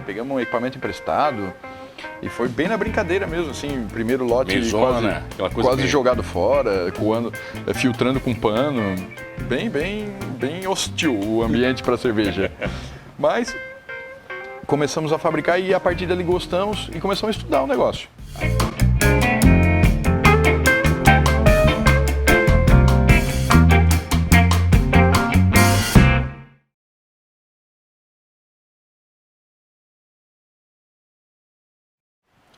pegamos um equipamento emprestado e foi bem na brincadeira mesmo, assim, primeiro lote Mesona, quase jogado fora, coando, filtrando com pano, bem hostil o ambiente para cerveja. Mas começamos a fabricar e a partir dali gostamos e começamos a estudar o negócio.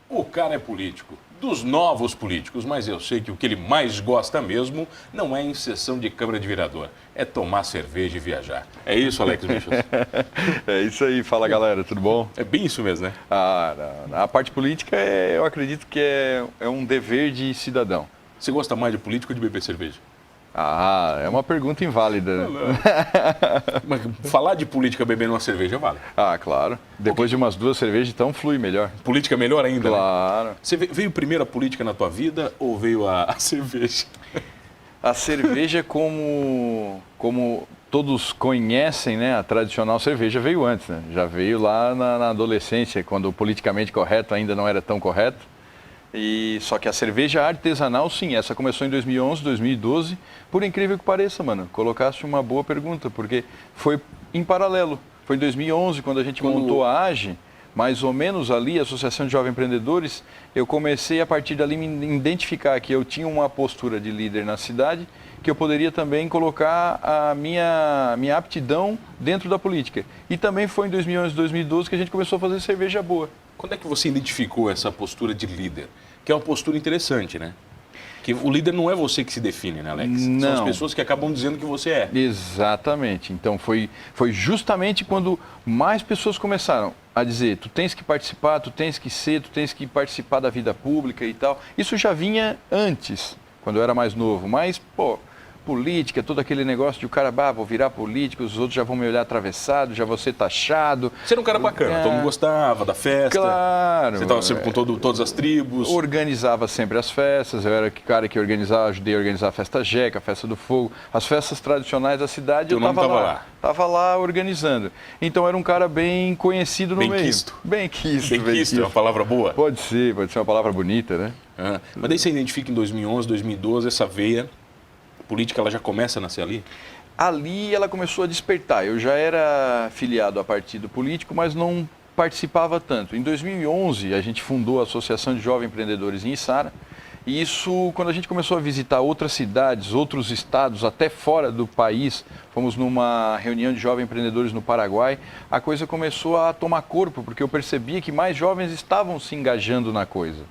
O cara é político, dos novos políticos, mas eu sei que o que ele mais gosta mesmo não é em sessão de Câmara de Vereador, é tomar cerveja e viajar. É isso, Alex Bichos? É isso aí, fala galera, tudo bom? É bem isso mesmo, né? A parte política, eu acredito que é um dever de cidadão. Você gosta mais de político ou de beber cerveja? É uma pergunta inválida. Mas falar de política bebendo uma cerveja vale. Claro. Depois de umas 2 cervejas, então flui melhor. Política melhor ainda, claro. Né? Você veio primeiro a política na tua vida ou veio a cerveja? A cerveja, como todos conhecem, né? A tradicional cerveja veio antes, né? Já veio lá na adolescência, quando o politicamente correto ainda não era tão correto. Só que a cerveja artesanal, sim, essa começou em 2011, 2012. Por incrível que pareça, mano, colocaste uma boa pergunta, porque foi em paralelo. Foi em 2011, quando a gente montou a AGE, mais ou menos ali, a Associação de Jovens Empreendedores, eu comecei a partir dali me identificar que eu tinha uma postura de líder na cidade, que eu poderia também colocar a minha aptidão dentro da política. E também foi em 2011, 2012 que a gente começou a fazer cerveja boa. Quando é que você identificou essa postura de líder? Que é uma postura interessante, né? Que o líder não é você que se define, né, Alex? Não. São as pessoas que acabam dizendo que você é. Exatamente. Então foi justamente quando mais pessoas começaram a dizer, tu tens que participar, tu tens que ser, tu tens que participar da vida pública e tal. Isso já vinha antes, quando eu era mais novo, mas, política, todo aquele negócio de o cara, vou virar político, os outros já vão me olhar atravessado, já vou ser taxado. Você era um cara bacana, todo mundo gostava da festa. Claro. Você estava sempre com todas as tribos. Organizava sempre as festas, eu era o cara que ajudei a organizar a festa Jeca, a festa do fogo, as festas tradicionais da cidade, eu estava lá. Estava lá organizando. Então era um cara bem conhecido no meio. Bem quisto. É uma palavra boa? Pode ser uma palavra bonita, né? Mas daí você identifica em 2011, 2012 essa veia política, ela já começa a nascer ali? Ali ela começou a despertar. Eu já era filiado a partido político, mas não participava tanto. Em 2011, a gente fundou a Associação de Jovens Empreendedores em Içara. E isso, quando a gente começou a visitar outras cidades, outros estados, até fora do país, fomos numa reunião de jovens empreendedores no Paraguai, a coisa começou a tomar corpo, porque eu percebia que mais jovens estavam se engajando na coisa.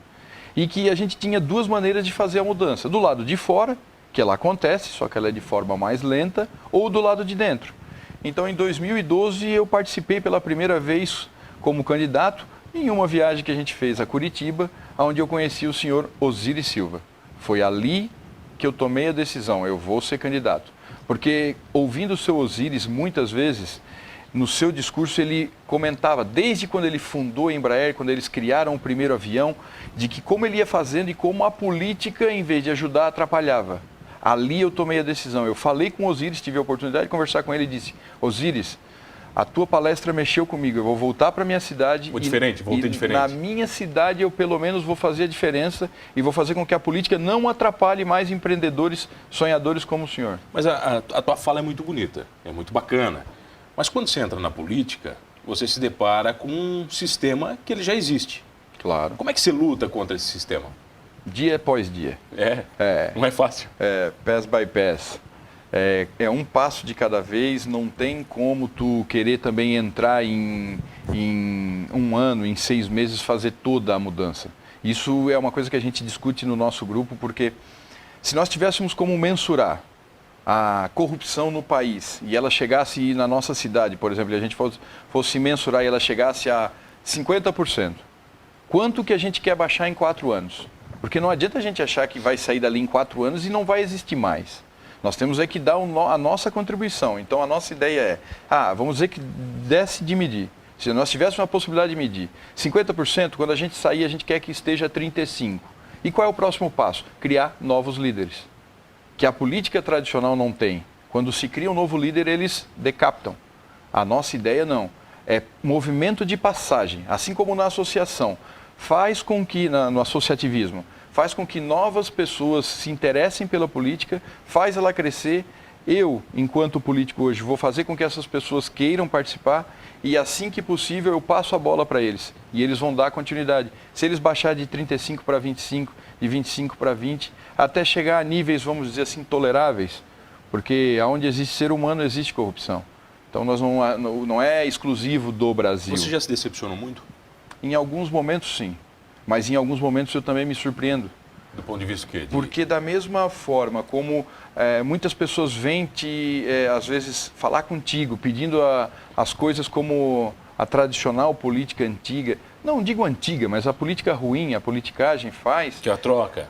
E que a gente tinha 2 maneiras de fazer a mudança. Do lado de fora, que ela acontece, só que ela é de forma mais lenta, ou do lado de dentro. Então, em 2012, eu participei pela primeira vez como candidato em uma viagem que a gente fez a Curitiba, onde eu conheci o senhor Osiris Silva. Foi ali que eu tomei a decisão, eu vou ser candidato. Porque, ouvindo o seu Osiris, muitas vezes, no seu discurso ele comentava, desde quando ele fundou a Embraer, quando eles criaram o primeiro avião, de que como ele ia fazendo e como a política, em vez de ajudar, atrapalhava. Ali eu tomei a decisão. Eu falei com o Osiris, tive a oportunidade de conversar com ele e disse, Osiris, a tua palestra mexeu comigo, eu vou voltar para a minha cidade. Voltei diferente. Na minha cidade eu pelo menos vou fazer a diferença e vou fazer com que a política não atrapalhe mais empreendedores, sonhadores como o senhor. Mas a tua fala é muito bonita, é muito bacana. Mas quando você entra na política, você se depara com um sistema que ele já existe. Claro. Como é que você luta contra esse sistema? Dia após dia. Não é fácil. Pass by pass. É um passo de cada vez, não tem como tu querer também entrar em 1 ano, em 6 meses, fazer toda a mudança. Isso é uma coisa que a gente discute no nosso grupo, porque se nós tivéssemos como mensurar a corrupção no país e ela chegasse na nossa cidade, por exemplo, e a gente fosse mensurar e ela chegasse a 50%, quanto que a gente quer baixar em 4 anos? Porque não adianta a gente achar que vai sair dali em 4 anos e não vai existir mais. Nós temos que dar a nossa contribuição. Então, a nossa ideia vamos dizer que desse de medir. Se nós tivéssemos uma possibilidade de medir 50%, quando a gente sair, a gente quer que esteja 35%. E qual é o próximo passo? Criar novos líderes. Que a política tradicional não tem. Quando se cria um novo líder, eles decapitam. A nossa ideia não. É movimento de passagem, assim como na associação. Faz com que, no associativismo, faz com que novas pessoas se interessem pela política, faz ela crescer. Eu, enquanto político hoje, vou fazer com que essas pessoas queiram participar e assim que possível eu passo a bola para eles e eles vão dar continuidade. Se eles baixar de 35 para 25, de 25 para 20, até chegar a níveis, vamos dizer assim, toleráveis, porque onde existe ser humano existe corrupção. Então nós não é exclusivo do Brasil. Você já se decepcionou muito? Em alguns momentos sim, mas em alguns momentos eu também me surpreendo. Do ponto de vista que? Porque da mesma forma como muitas pessoas vêm às vezes, falar contigo, pedindo as coisas como a tradicional política antiga, não digo antiga, mas a política ruim, a politicagem faz. Que é a troca.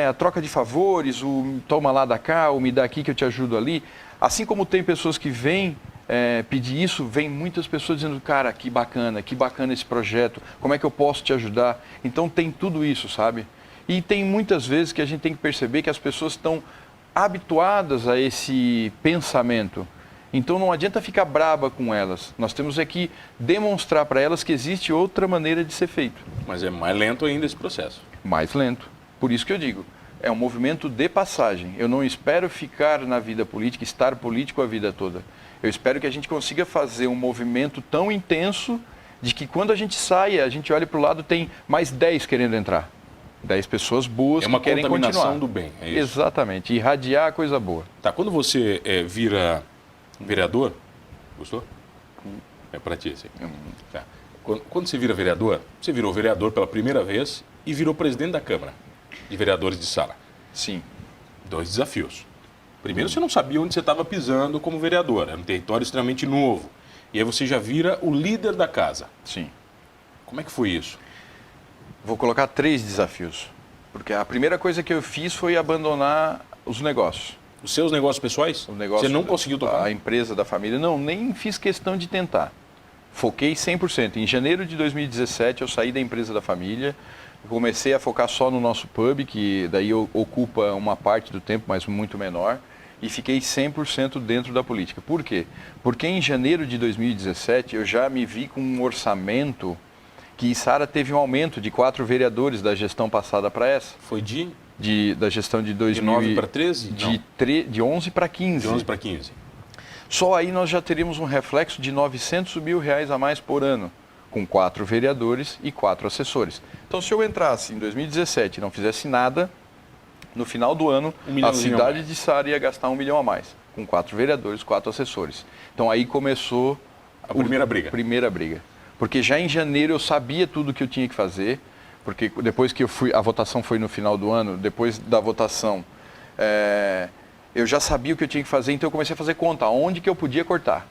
A troca de favores, o toma lá da cá, o me dá aqui que eu te ajudo ali. Assim como tem pessoas que vêm pedir isso, vem muitas pessoas dizendo, cara, que bacana esse projeto, como é que eu posso te ajudar? Então tem tudo isso, sabe? E tem muitas vezes que a gente tem que perceber que as pessoas estão habituadas a esse pensamento. Então não adianta ficar braba com elas. Nós temos que demonstrar para elas que existe outra maneira de ser feito. Mas é mais lento ainda esse processo. Mais lento. Por isso que eu digo, é um movimento de passagem. Eu não espero ficar na vida política, estar político a vida toda. Eu espero que a gente consiga fazer um movimento tão intenso de que quando a gente saia, a gente olha para o lado, tem mais 10 querendo entrar. 10 pessoas boas que querem continuar. É uma contaminação do bem, é isso? Exatamente, irradiar a coisa boa. Tá, quando você vira vereador, gostou? É para ti, assim. Tá. Quando você vira vereador, você virou vereador pela primeira vez e virou presidente da Câmara de Vereadores de Sara. Sim. 2 desafios. Primeiro, você não sabia onde você estava pisando como vereador, era um território extremamente novo. E aí você já vira o líder da casa. Sim. Como é que foi isso? Vou colocar 3 desafios. Porque a primeira coisa que eu fiz foi abandonar os negócios. Os seus negócios pessoais? Você não conseguiu tocar? A empresa da família. Não, nem fiz questão de tentar. Foquei 100%. Em janeiro de 2017, eu saí da empresa da família. Comecei a focar só no nosso pub, que daí ocupa uma parte do tempo, mas muito menor. E fiquei 100% dentro da política. Por quê? Porque em janeiro de 2017, eu já me vi com um orçamento que Sara teve um aumento de 4 vereadores da gestão passada para essa. Foi da gestão de 2000 de 9 para 13? De 11 para 15. De 11 para 15. Só aí nós já teríamos um reflexo de R$900 mil a mais por ano, com 4 vereadores e 4 assessores. Então, se eu entrasse em 2017 e não fizesse nada, no final do ano, a cidade de Sara ia gastar R$1 milhão a mais, com 4 vereadores, 4 assessores. Então, aí começou a primeira briga. Porque já em janeiro eu sabia tudo o que eu tinha que fazer, porque depois que a votação foi no final do ano, depois da votação, eu já sabia o que eu tinha que fazer, então eu comecei a fazer conta, onde que eu podia cortar.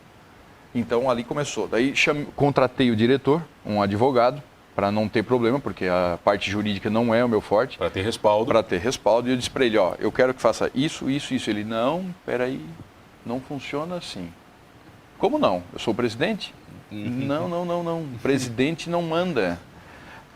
Então ali começou. Daí contratei o diretor, um advogado, para não ter problema, porque a parte jurídica não é o meu forte. Para ter respaldo. Para ter respaldo. E eu disse para ele, eu quero que faça isso, isso, isso. Ele, não, peraí, não funciona assim. Como não? Eu sou o presidente? Não. O presidente não manda.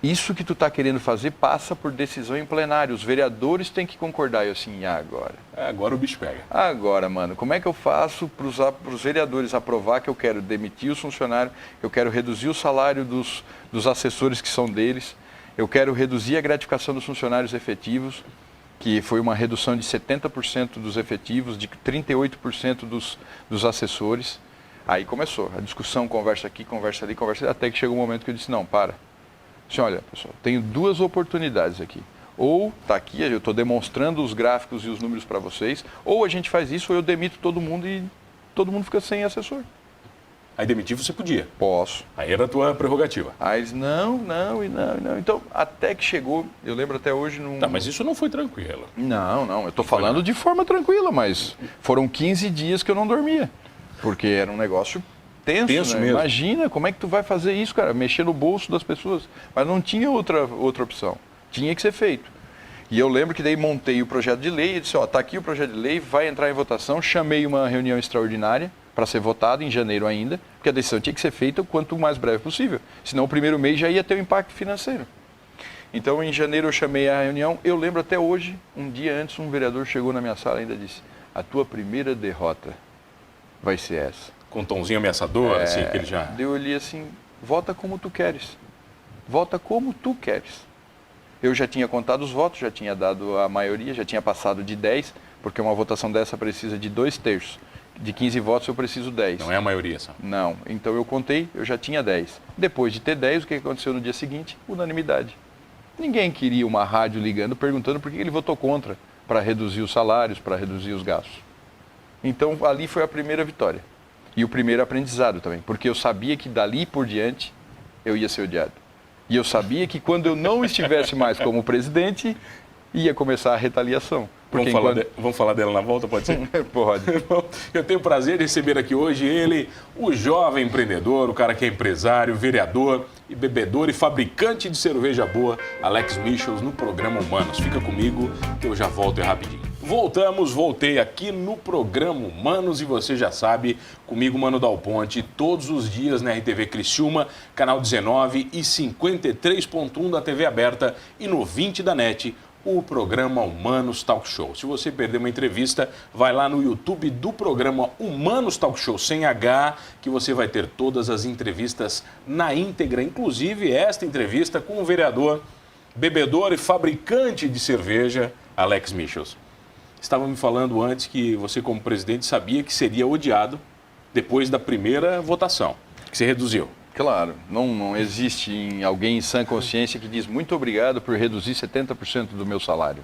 Isso que tu está querendo fazer passa por decisão em plenário. Os vereadores têm que concordar. Eu assim, e agora? Agora o bicho pega. Agora, mano, como é que eu faço para os vereadores aprovar que eu quero demitir os funcionários, eu quero reduzir o salário dos assessores que são deles, eu quero reduzir a gratificação dos funcionários efetivos, que foi uma redução de 70% dos efetivos, de 38% dos assessores. Aí começou a discussão, conversa aqui, conversa ali, conversa ali, até que chegou um momento que eu disse, não, para. Assim, olha, pessoal, tenho 2 oportunidades aqui. Ou está aqui, eu estou demonstrando os gráficos e os números para vocês, ou a gente faz isso, ou eu demito todo mundo e todo mundo fica sem assessor. Aí demitir você podia? Posso. Aí era a tua prerrogativa? Aí eles, não. Então, até que chegou, eu lembro até hoje... Tá, mas isso não foi tranquilo. Não, eu estou falando de forma tranquila, mas foram 15 dias que eu não dormia, porque era um negócio... Tenso, né? Mesmo. Imagina, como é que tu vai fazer isso, cara? Mexer no bolso das pessoas. Mas não tinha outra opção. Tinha que ser feito. E eu lembro que daí montei o projeto de lei e disse, tá aqui o projeto de lei, vai entrar em votação. Chamei uma reunião extraordinária para ser votado em janeiro ainda, porque a decisão tinha que ser feita o quanto mais breve possível. Senão o primeiro mês já ia ter um impacto financeiro. Então em janeiro eu chamei a reunião. Eu lembro até hoje, um dia antes, um vereador chegou na minha sala e ainda disse, a tua primeira derrota vai ser essa. Com um tomzinho ameaçador, assim, que ele já... Eu li assim, vota como tu queres. Vota como tu queres. Eu já tinha contado os votos, já tinha dado a maioria, já tinha passado de 10, porque uma votação dessa precisa de 2/3. De 15 votos eu preciso 10. Não é a maioria, só. Não. Então eu contei, eu já tinha 10. Depois de ter 10, o que aconteceu no dia seguinte? Unanimidade. Ninguém queria uma rádio ligando perguntando por que ele votou contra, para reduzir os salários, para reduzir os gastos. Então ali foi a primeira vitória. E o primeiro aprendizado também, porque eu sabia que dali por diante eu ia ser odiado. E eu sabia que quando eu não estivesse mais como presidente, ia começar a retaliação. Vamos falar dela na volta, pode ser? Pode. Eu tenho o prazer de receber aqui hoje ele, o jovem empreendedor, o cara que é empresário, vereador e bebedor e fabricante de cerveja boa, Alex Michels, no programa Humanos. Fica comigo que eu já volto rapidinho. Voltei aqui no programa Humanos e você já sabe, comigo, Mano Dal Ponte, todos os dias na RTV Criciúma, canal 19 e 53.1 da TV aberta e no 20 da NET, o programa Humanos Talk Show. Se você perder uma entrevista, vai lá no YouTube do programa Humanos Talk Show, sem H, que você vai ter todas as entrevistas na íntegra, inclusive esta entrevista com o vereador, bebedor e fabricante de cerveja, Alex Michels. Estava me falando antes que você, como presidente, sabia que seria odiado depois da primeira votação, que se reduziu. Claro, não existe alguém em sã consciência que diz muito obrigado por reduzir 70% do meu salário.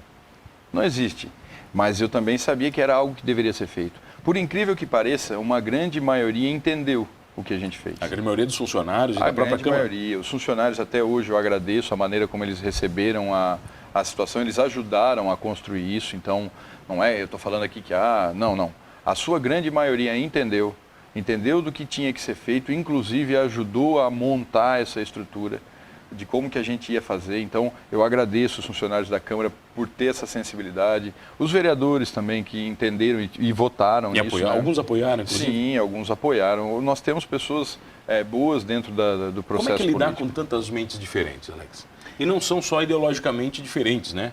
Não existe. Mas eu também sabia que era algo que deveria ser feito. Por incrível que pareça, uma grande maioria entendeu o que a gente fez. A grande maioria dos funcionários e da própria Câmara? A grande maioria. Os funcionários, até hoje, eu agradeço a maneira como eles receberam a situação, eles ajudaram a construir isso. Então, não é, eu estou falando aqui que, não. A sua grande maioria entendeu do que tinha que ser feito, inclusive ajudou a montar essa estrutura de como que a gente ia fazer. Então, eu agradeço os funcionários da Câmara por ter essa sensibilidade, os vereadores também que entenderam e votaram nisso. Né? Alguns apoiaram, inclusive? Sim, alguns apoiaram. Nós temos pessoas boas dentro do processo político. Como é que lidar com tantas mentes diferentes, Alex? E não são só ideologicamente diferentes, né?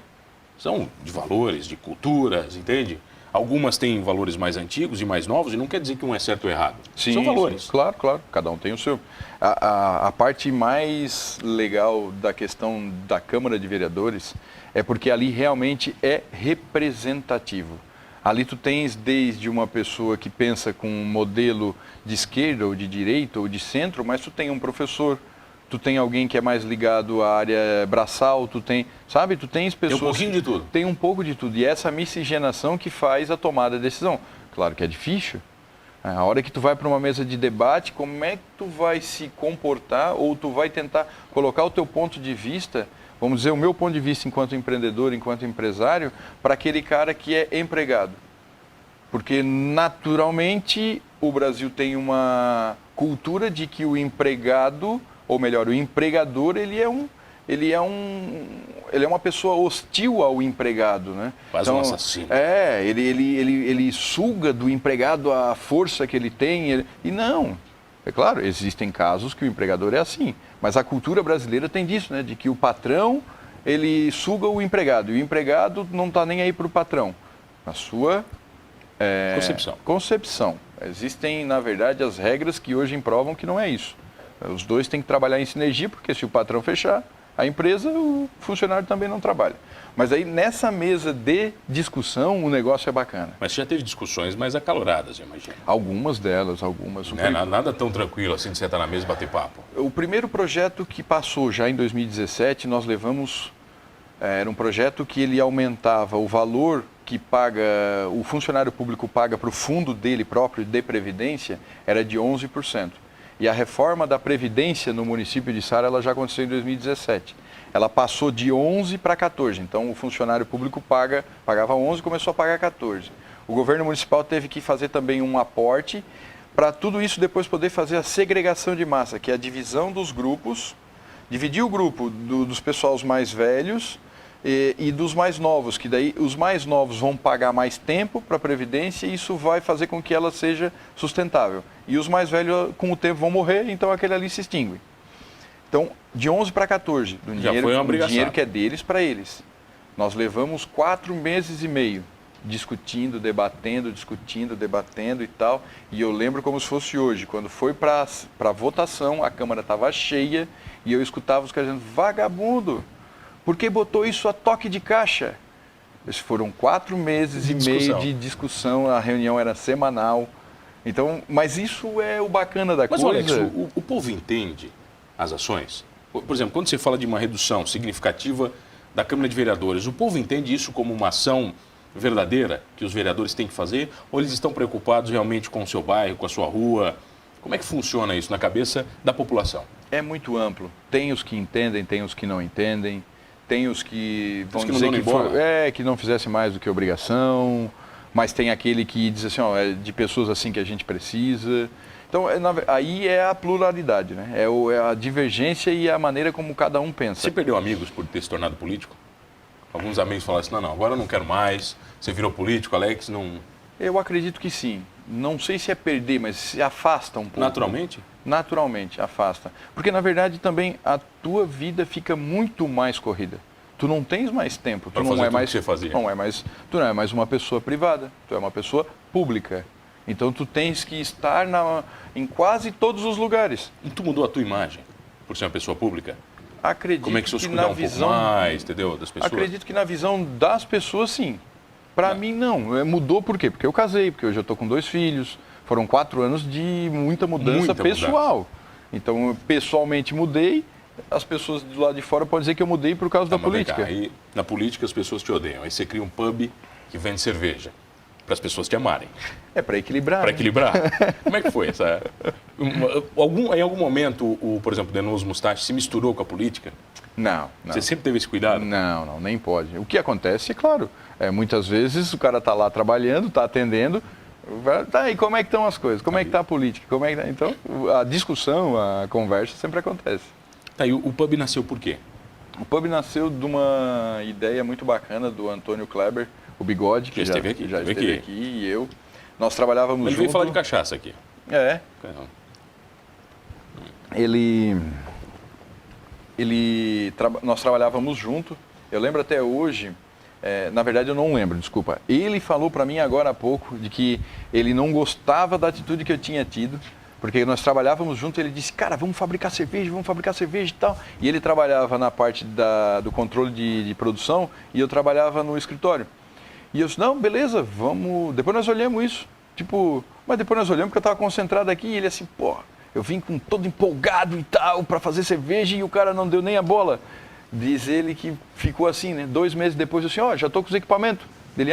São de valores, de culturas, entende? Algumas têm valores mais antigos e mais novos, e não quer dizer que um é certo ou errado. Sim, são valores. Sim. Claro, cada um tem o seu. A parte mais legal da questão da Câmara de Vereadores é porque ali realmente é representativo. Ali tu tens desde uma pessoa que pensa com um modelo de esquerda ou de direita ou de centro, mas tu tem um professor, tu tem alguém que é mais ligado à área braçal, tu tens pessoas... Tem um pouquinho de tudo. Tem um pouco de tudo. E é essa miscigenação que faz a tomada de decisão. Claro que é difícil. A hora que tu vai para uma mesa de debate, como é que tu vai se comportar ou tu vai tentar colocar o teu ponto de vista, vamos dizer, o meu ponto de vista enquanto empreendedor, enquanto empresário, para aquele cara que é empregado. Porque, naturalmente, o Brasil tem uma cultura de que o empregado... ou melhor, o empregador, ele é uma pessoa hostil ao empregado, né? Quase um assassino. Ele suga do empregado a força que ele tem. E não, é claro, existem casos que o empregador é assim, mas a cultura brasileira tem disso, né? De que o patrão, ele suga o empregado, e o empregado não está nem aí para o patrão. Na sua concepção. Existem, na verdade, as regras que hoje provam que não é isso. Os dois têm que trabalhar em sinergia, porque se o patrão fechar a empresa, o funcionário também não trabalha. Mas aí, nessa mesa de discussão, o negócio é bacana. Mas já teve discussões mais acaloradas, eu imagino. Algumas delas. Não é nada tão tranquilo assim de sentar na mesa e bater papo. O primeiro projeto que passou já em 2017, nós levamos... Era um projeto que ele aumentava o valor que o funcionário público paga para o fundo dele próprio de previdência, era de 11%. E a reforma da Previdência no município de Sara, ela já aconteceu em 2017. Ela passou de 11 para 14. Então, o funcionário público pagava 11 e começou a pagar 14. O governo municipal teve que fazer também um aporte para tudo isso depois poder fazer a segregação de massa, que é a divisão dos grupos, dividir o grupo dos pessoais mais velhos e dos mais novos, que daí os mais novos vão pagar mais tempo para a Previdência e isso vai fazer com que ela seja sustentável. E os mais velhos, com o tempo, vão morrer, então aquele ali se extingue. Então, de 11 para 14, do dinheiro que é deles para eles. Nós levamos 4 meses e meio. discutindo, debatendo e tal. E eu lembro como se fosse hoje, quando foi para votação, a Câmara estava cheia e eu escutava os caras dizendo, vagabundo, por que botou isso a toque de caixa? Esses foram 4 meses e meio de discussão, a reunião era semanal. Então, mas isso é o bacana da coisa. Mas, Alex, o povo entende as ações? Por exemplo, quando você fala de uma redução significativa da Câmara de Vereadores, o povo entende isso como uma ação verdadeira que os vereadores têm que fazer? Ou eles estão preocupados realmente com o seu bairro, com a sua rua? Como é que funciona isso na cabeça da população? É muito amplo. Tem os que entendem, tem os que não entendem. Tem os que vão dizer que não fizesse mais do que obrigação, mas tem aquele que diz assim, ó, é de pessoas assim que a gente precisa. Então, aí é a pluralidade, né? É a divergência e a maneira como cada um pensa. Você perdeu amigos por ter se tornado político? Alguns amigos falaram assim, não, agora eu não quero mais, você virou político, Alex, não... Eu acredito que sim. Não sei se é perder, mas se afasta um pouco. Naturalmente? Naturalmente, afasta. Porque, na verdade, também a tua vida fica muito mais corrida. Tu não tens mais tempo. Para tu fazer não é tudo mais, que você fazia. Tu não é mais uma pessoa privada, tu é uma pessoa pública. Então, tu tens que estar em quase todos os lugares. E tu mudou a tua imagem por ser uma pessoa pública? Acredito como é que se cuidar um pouco mais, entendeu, das pessoas? Acredito que na visão das pessoas, sim. Para mim, não. Mudou por quê? Porque eu casei, porque hoje eu estou com 2 filhos. Foram 4 anos de muita mudança pessoal. Então, eu pessoalmente mudei. As pessoas do lado de fora podem dizer que eu mudei por causa da política. Aí, na política, as pessoas te odeiam. Aí você cria um pub que vende cerveja. Para as pessoas te amarem. É para equilibrar. Para equilibrar. Como é que foi essa? Em algum momento, por exemplo, o Denoso Mustache se misturou com a política? Não. Você sempre teve esse cuidado? Não, nem pode. O que acontece, é claro, muitas vezes o cara está lá trabalhando, está atendendo, tá, e como é que estão as coisas? Como é que está a política? Como é que tá? Então, a discussão, a conversa sempre acontece. Tá, e o pub nasceu por quê? O pub nasceu de uma ideia muito bacana do Antônio Kleber, o Bigode, que já esteve aqui, e eu. Nós trabalhávamos juntos. Ele veio falar de cachaça aqui. Nós trabalhávamos junto. Eu lembro até hoje, na verdade eu não lembro, desculpa. Ele falou para mim agora há pouco de que ele não gostava da atitude que eu tinha tido, porque nós trabalhávamos junto. Ele disse, cara, vamos fabricar cerveja e tal. E ele trabalhava na parte do controle de produção e eu trabalhava no escritório. E eu disse, não, beleza, vamos, depois nós olhamos isso. Mas depois nós olhamos porque eu estava concentrado aqui e ele assim, pô, eu vim com todo empolgado e tal para fazer cerveja e o cara não deu nem a bola. Diz ele que ficou assim, né? 2 meses depois, eu assim, já estou com os equipamentos. Ele,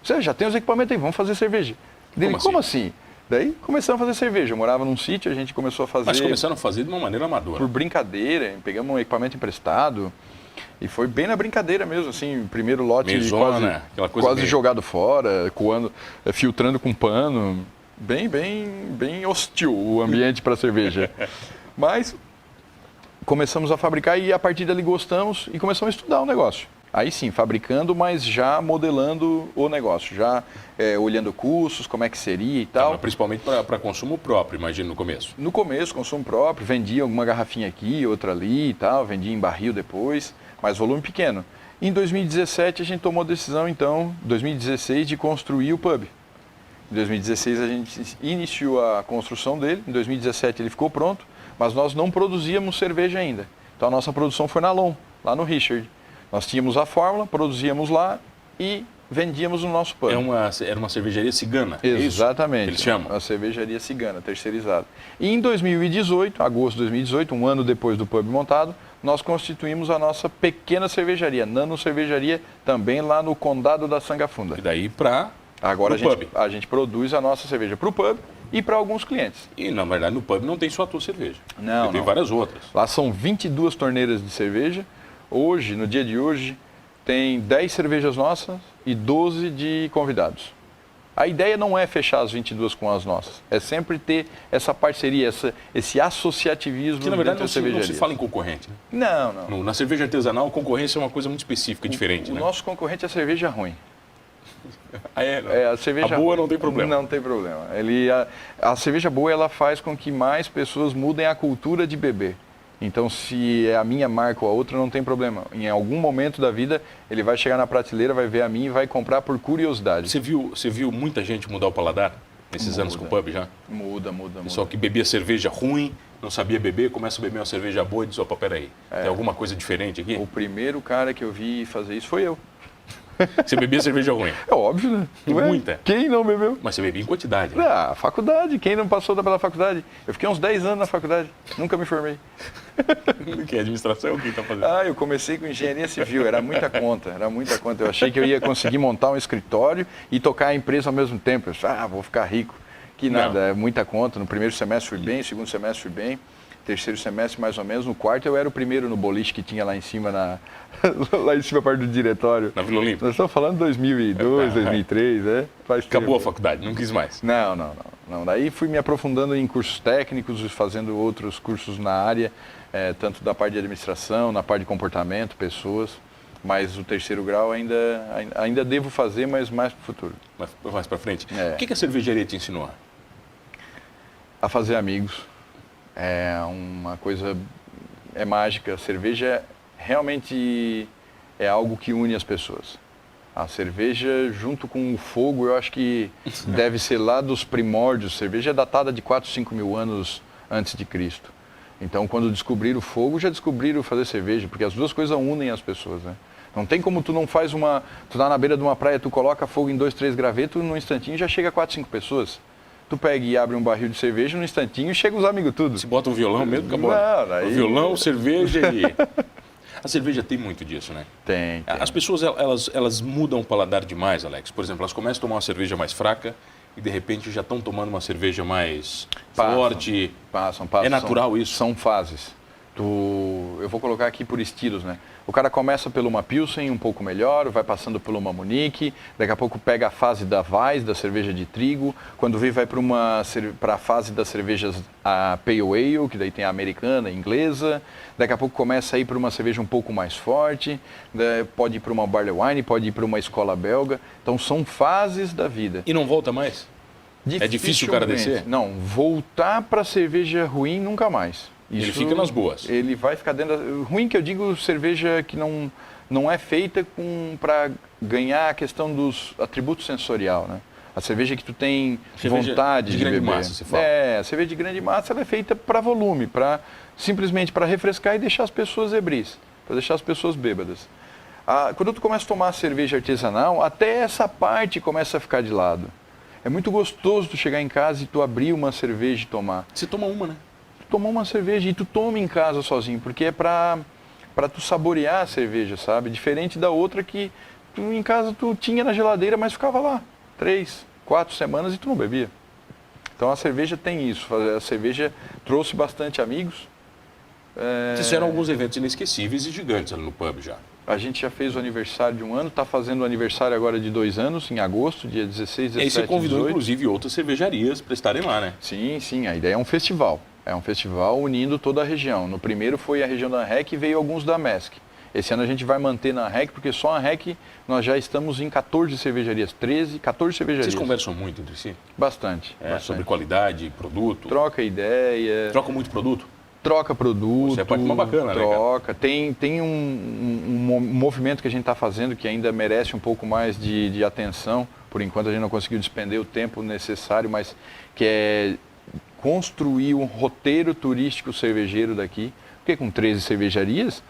você já tem os equipamentos aí, vamos fazer cerveja. Dele, como assim? Daí começamos a fazer cerveja. Eu morava num sítio, a gente começou a fazer... Mas começaram a fazer de uma maneira amadora. Por brincadeira, pegamos um equipamento emprestado. E foi bem na brincadeira mesmo, assim, primeiro lote quase jogado fora, filtrando com pano, bem hostil o ambiente para cerveja. Mas começamos a fabricar e a partir dali gostamos e começamos a estudar o negócio. Aí sim, fabricando, mas já modelando o negócio, já olhando custos, como é que seria e tal. Principalmente para consumo próprio, imagino, no começo. No começo, consumo próprio, vendia alguma garrafinha aqui, outra ali e tal, vendia em barril depois, mas volume pequeno. Em 2017 a gente tomou a decisão, então, 2016, de construir o pub. Em 2016 a gente iniciou a construção dele, em 2017 ele ficou pronto, mas nós não produzíamos cerveja ainda. Então a nossa produção foi na Lom, lá no Richard. Nós tínhamos a fórmula, produzíamos lá e vendíamos no nosso pub. Era uma cervejaria cigana? Exatamente. Eles chamam? A cervejaria cigana, terceirizada. E em 2018, agosto de 2018, um ano depois do pub montado, nós constituímos a nossa pequena cervejaria, Nano Cervejaria, também lá no Condado da Sangafunda. E daí para agora a gente produz a nossa cerveja para o pub e para alguns clientes. E, na verdade, no pub não tem só a tua cerveja. Não, tem várias outras. Lá são 22 torneiras de cerveja. Hoje, no dia de hoje, tem 10 cervejas nossas e 12 de convidados. A ideia não é fechar as 22 com as nossas, é sempre ter essa parceria, esse associativismo. Que na verdade não se fala em concorrente. Né? Não. Na cerveja artesanal, concorrência é uma coisa muito específica, diferente. O nosso concorrente é a cerveja ruim. A cerveja boa não tem problema. Não tem problema. A cerveja boa ela faz com que mais pessoas mudem a cultura de beber. Então, se é a minha marca ou a outra, não tem problema. Em algum momento da vida, ele vai chegar na prateleira, vai ver a minha e vai comprar por curiosidade. Você viu muita gente mudar o paladar nesses anos com o pub já? Muda. Pessoal que bebia cerveja ruim, não sabia beber, começa a beber uma cerveja boa e diz, opa, peraí, tem alguma coisa diferente aqui? O primeiro cara que eu vi fazer isso foi eu. Você bebia cerveja ruim? É óbvio, né? Muita. Quem não bebeu? Mas você bebia em quantidade, né? Ah, faculdade. Quem não passou pela faculdade? Eu fiquei uns 10 anos na faculdade. Nunca me formei. Que administração? Quem está fazendo? Ah, eu comecei com engenharia civil. Era muita conta. Eu achei que eu ia conseguir montar um escritório e tocar a empresa ao mesmo tempo. Eu disse, vou ficar rico. Que nada, é muita conta. No primeiro semestre fui bem, no segundo semestre fui bem. Terceiro semestre mais ou menos, no quarto eu era o primeiro no boliche que tinha lá em cima, lá em cima perto do diretório. Na Vila Olímpica? Nós estamos falando de 2002, 2003, né? Acabou a faculdade, não quis mais? Não. Daí fui me aprofundando em cursos técnicos, fazendo outros cursos na área, tanto da parte de administração, na parte de comportamento, pessoas. Mas o terceiro grau ainda devo fazer, mas mais para o futuro. Mais para frente. O que a cervejaria te ensinou? A fazer amigos. É uma coisa, mágica. A cerveja realmente é algo que une as pessoas. A cerveja, junto com o fogo, eu acho que deve ser lá dos primórdios. A cerveja é datada de 4, 5 mil anos antes de Cristo. Então, quando descobriram o fogo, já descobriram fazer cerveja, porque as duas coisas unem as pessoas, né? Não tem como tu não faz tu tá na beira de uma praia, tu coloca fogo em 2, 3 gravetos, num instantinho já chega a 4, 5 pessoas. Tu pega e abre um barril de cerveja num instantinho e chega os amigos tudo. Você bota um violão mesmo, acabou. Não, aí... O violão, cerveja e... A cerveja tem muito disso, né? Tem. As pessoas, elas mudam o paladar demais, Alex. Por exemplo, elas começam a tomar uma cerveja mais fraca e de repente já estão tomando uma cerveja mais forte. Passam. É natural isso? São fases. Eu vou colocar aqui por estilos, né? O cara começa por uma Pilsen um pouco melhor, vai passando por uma Munique, daqui a pouco pega a fase da Weiss, da cerveja de trigo, quando vem vai para a fase das cervejas a Pale Ale, que daí tem a americana, a inglesa, daqui a pouco começa a ir para uma cerveja um pouco mais forte, pode ir para uma Barley Wine, pode ir para uma escola belga, então são fases da vida. E não volta mais? É difícil o cara descer? Não, voltar para cerveja ruim nunca mais. Ele fica nas boas. Ele vai ficar dentro ruim que eu digo cerveja que não é feita para ganhar a questão dos atributos sensorial, né? A cerveja que tu tem vontade de grande beber. Massa, você fala. A cerveja de grande massa ela é feita para volume, simplesmente para refrescar e deixar as pessoas ebris, para deixar as pessoas bêbadas. Quando tu começa a tomar cerveja artesanal, até essa parte começa a ficar de lado. É muito gostoso tu chegar em casa e tu abrir uma cerveja e tomar. Você toma uma, né? Tomar uma cerveja e tu toma em casa sozinho, porque é para tu saborear a cerveja, sabe? Diferente da outra que em casa tu tinha na geladeira, mas ficava lá 3, 4 semanas e tu não bebia. Então a cerveja tem isso, a cerveja trouxe bastante amigos. Vocês fizeram alguns eventos inesquecíveis e gigantes ali no pub já. A gente já fez o aniversário de um ano, está fazendo o aniversário agora de 2 anos, em agosto, dia 16, 17 e aí você convidou 18. Inclusive outras cervejarias para estarem lá, né? Sim, a ideia é um festival. É um festival unindo toda a região. No primeiro foi a região da REC e veio alguns da MESC. Esse ano a gente vai manter na REC, porque só a REC nós já estamos em 14 cervejarias, 14 cervejarias. Vocês conversam muito entre si? Bastante. Sobre qualidade, produto? Troca ideia. Troca muito produto? Troca produto. Você é parte mais bacana, troca. Né, tem um movimento que a gente está fazendo que ainda merece um pouco mais de atenção. Por enquanto a gente não conseguiu despender o tempo necessário, mas que é construir um roteiro turístico cervejeiro daqui, porque com 13 cervejarias,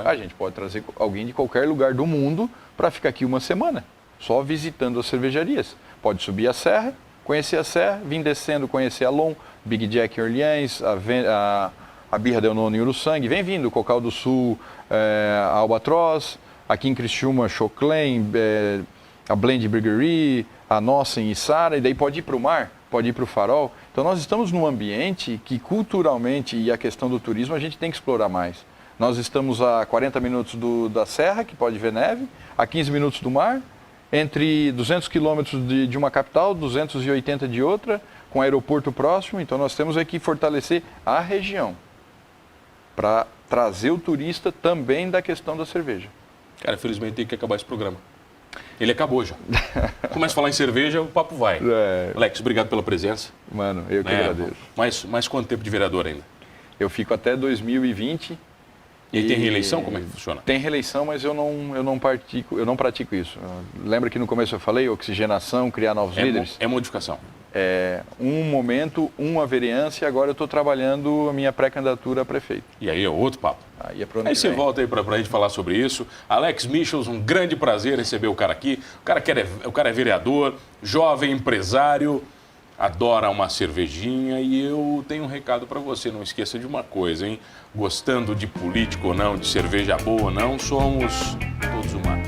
a gente pode trazer alguém de qualquer lugar do mundo para ficar aqui uma semana, só visitando as cervejarias. Pode subir a serra, conhecer a serra, vir descendo, conhecer a Lom, Big Jack em Orleans, a Birra Del Nono em Uruçangue, vem vindo, Cocal do Sul, a Albatroz, aqui em Criciúma, Choclen, a Blend Brewery, a nossa em Içara, e daí pode ir para o mar, pode ir para o Farol. Então nós estamos num ambiente que culturalmente e a questão do turismo a gente tem que explorar mais. Nós estamos a 40 minutos da serra, que pode ver neve, a 15 minutos do mar, entre 200 quilômetros de uma capital, 280 de outra, com aeroporto próximo. Então nós temos aqui fortalecer a região para trazer o turista também da questão da cerveja. Cara, infelizmente tem que acabar esse programa. Ele acabou já. Começa a falar em cerveja, o papo vai. Alex, obrigado pela presença. Mano, eu que agradeço. Mais quanto tempo de vereador ainda? Eu fico até 2020. E tem reeleição? Como é que funciona? Tem reeleição, mas eu não pratico isso. Lembra que no começo eu falei oxigenação, criar novos líderes? É modificação. Um momento, uma vereança, e agora eu estou trabalhando a minha pré-candidatura a prefeito. E aí é outro papo. Aí você volta aí para a gente falar sobre isso. Alex Michels, um grande prazer receber o cara aqui. O cara é vereador, jovem empresário, adora uma cervejinha, e eu tenho um recado para você. Não esqueça de uma coisa, hein? Gostando de político ou não, de cerveja boa ou não, somos todos humanos.